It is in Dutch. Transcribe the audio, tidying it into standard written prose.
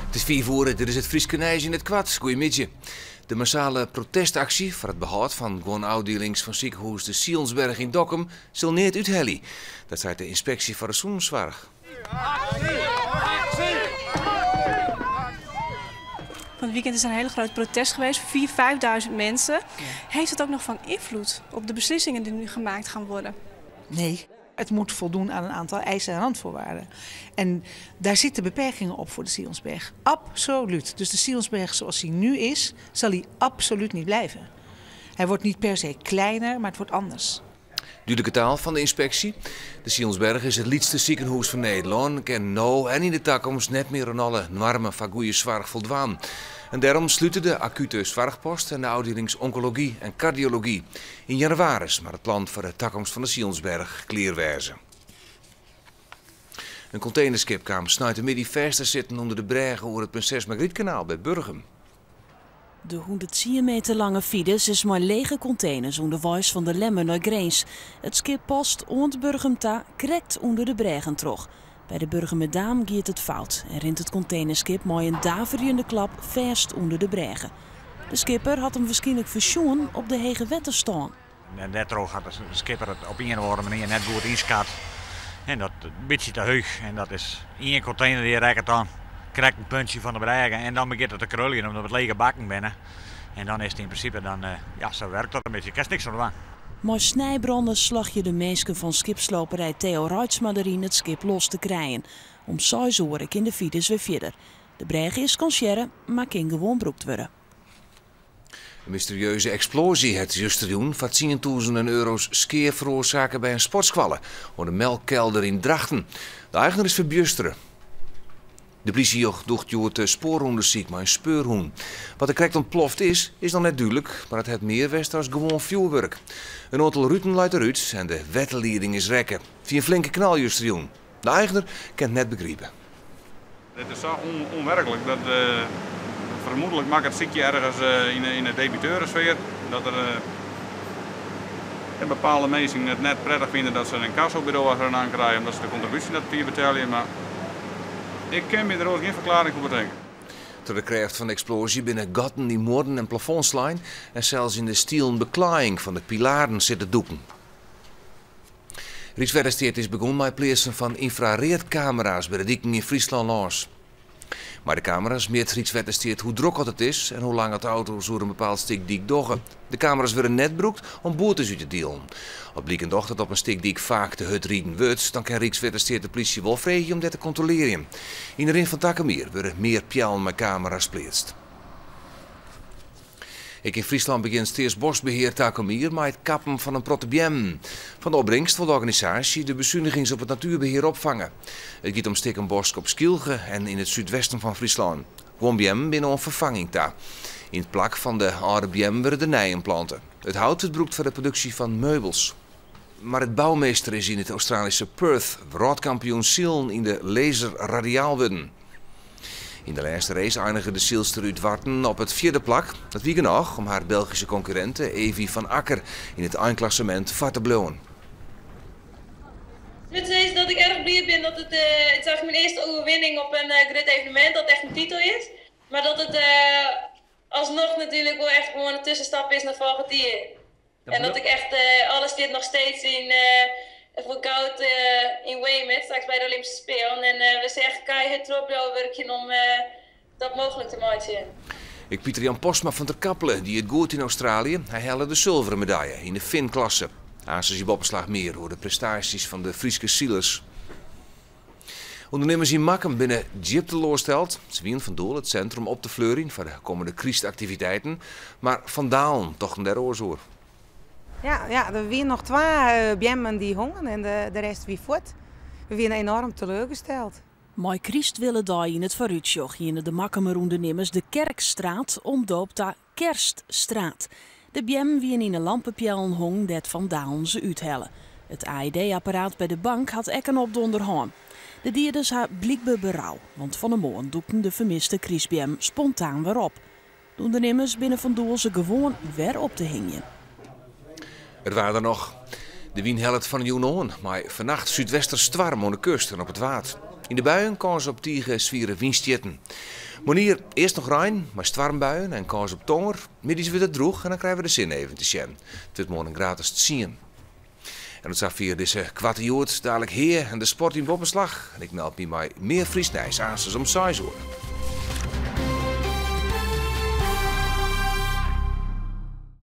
Het is 4 uur, dit is het Fries Kanijs in het kwad. Goedemiddag. De massale protestactie voor het behoud van gewoon afdelings van ziekenhuis de Sielsberg in Dokkum zal niet uithellen. Dat zei de inspectie voor de Zoenzorg. Van het weekend is er een hele groot protest geweest, 4.000-5.000 mensen. Ja. Heeft het ook nog van invloed op de beslissingen die nu gemaakt gaan worden? Nee, het moet voldoen aan een aantal eisen en randvoorwaarden. En daar zitten beperkingen op voor de Sielsberg. Absoluut. Dus de Sielsberg zoals hij nu is, zal hij absoluut niet blijven. Hij wordt niet per se kleiner, maar het wordt anders. Duidelijke taal van de inspectie. De Sielsberg is het liefste ziekenhuis van Nederland. Kan nou en in de toekomst net meer aan alle normen van goede zorg voldaan. En daarom sluiten de acute zorgpost en de afdelings oncologie en cardiologie in januari, maar het plan voor de toekomst van de Sielsberg kleerwijzen. Een containerskip kwam snuitenmiddag vast te zitten onder de bregen over het Prinses Margrietkanaal bij Burgum. De 110 meter lange fides is maar lege containers onder de wijs van de Lemmer naar Greens. Het schip past ont Burgumta krekt onder de bregen trog. Bij de Burgumerdaam gaat het fout en rint het containerskip met een daverende klap vast onder de bregen. De skipper had hem waarschijnlijk versjoen op de hege wetten staan. En daardoor had de skipper het op een of andere manier net goed inschat. En dat een beetje te hoog. En dat is één container die rekt aan. Krijgt een puntje van de bregen en dan begint het te krullen omdat het lege bakken binnen. En dan is het in principe, zo werkt dat een beetje. Ik heb niks aan. Maar snijbranden slag je de meesten van skipsloperij Theo Reitsma erin het schip los te krijgen. Om 6 uur in de fiets weer verder. De bregen is consciëren, maar kan gewoon broekt worden. Een mysterieuze explosie het justerjoen van 10.000 euro's skeer veroorzaken bij een sportskwallen op de melkkelder in Drachten. De eigenaar is verbjusteren. De politie doet het spoorhoenderziek, maar een speurhoen. Wat er correct ontploft is nog net duidelijk, maar het heeft meer west als gewoon vuurwerk. Een aantal ruten luidt eruit en de wettenleiding is rekken. Via een flinke knal justerjoen. De eigenaar kan het net begrijpen. Het is zo onwerkelijk dat vermoedelijk maakt het ziekje ergens in de debiteurensfeer. Dat er bepaalde mensen het net prettig vinden dat ze een kassobureau gaan krijgen omdat ze de contributie dat hier betalen. Maar ik ken me er ook geen verklaring voor bedenken. Door de kracht van de explosie binnen gaten die moorden en plafondslijn en zelfs in de stielen beklaaiing van de pilaren zitten doeken. Rijkswaterstaat is begonnen met het plaatsen van infraroodcamera's bij de dieken in Friesland. Maar de camera's meert Rijkswaterstaat hoe druk het is en hoe lang het auto's door een bepaald stuk dik doggen. De camera's worden net gebruikt om boetes uit te delen. Al blijkt toch dat op een stuk dik vaak de hut rieden wordt, dan kan Rijkswaterstaat de politie wel vragen om dat te controleren. In de ring van Takkemeer worden meer pjalen met camera's geplaatst. In Friesland begint steeds bosbeheer Takkemeer met het kappen van een protebiem. Van de opbrengst van de organisatie de bezuinigings op het natuurbeheer opvangen. Het gaat om Stikkenbosk op Skilge en in het zuidwesten van Friesland. Gewoon biem binnen een vervanging daar. In het plak van de oude biem worden de nijen planten. Het hout het broekt voor de productie van meubels. Maar het bouwmeester is in het Australische Perth wereldkampioen Sielen in de laser radiaalwudden. In de laatste race eindigde de Sielster uit Warten op het 4e plak. Dat wie genoeg om haar Belgische concurrente Evie van Akker in het eindklassement vast te blijven. Ik moet zeggen dat ik erg blij ben dat het is mijn eerste overwinning op een grid evenement, dat echt een titel is. Maar dat het alsnog natuurlijk wel echt gewoon een tussenstap is naar volgend jaar. En dat ik echt alles dit nog steeds voor goud in Weymouth, straks bij de Olympische Spelen. En we zeggen keihard erop werkje om dat mogelijk te maken. Ik Pieter-Jan Postma van der Kappelen, die het goed in Australië. Hij haalde de zilveren medaille in de Fin-klasse. Aas boppenslag meer door de prestaties van de Frieske Sielers. Ondernemers in Makkum binnen Jip teleursteld. Ze wien van doel het centrum op te fleuren voor de komende Christactiviteiten. Maar Van Dalen toch een derde oorzaak. Ja, er waren nog 2 bjemmen die hongen en de rest wie voort. We werden enorm teleurgesteld. Mooi Christ willen daar in het vooruitjoch in de Makkumer ondernemers de Kerkstraat omdoopt naar Kerststraat. De bjem wie in een lampenpjellen hong dat Van Dalen ze uithellen. Het AED-apparaat bij de bank had ekken op de onderhaan. De dierders haar blijkbaar berouw, want van de morgen doekten de vermiste Christbjem spontaan weer op. De ondernemers binnen Van Doel ze gewoon weer op te hingen. Er waren er nog. De wien helpt van Joenoon, maar vannacht zuidwester stwarm aan de kust en op het water. In de buien kon ze op tiegen zwieren windstjetten. Monier, eerst nog rein, maar stormbuien en kans op tonger. Middags weer het droeg en dan krijgen we de zin even te zien. Het wordt morgen gratis te zien. En dat zag via deze kwartierjoord dadelijk heer en de sport in Boppenslag. En ik meld me mij meer Friesnijs aan om 6 uur.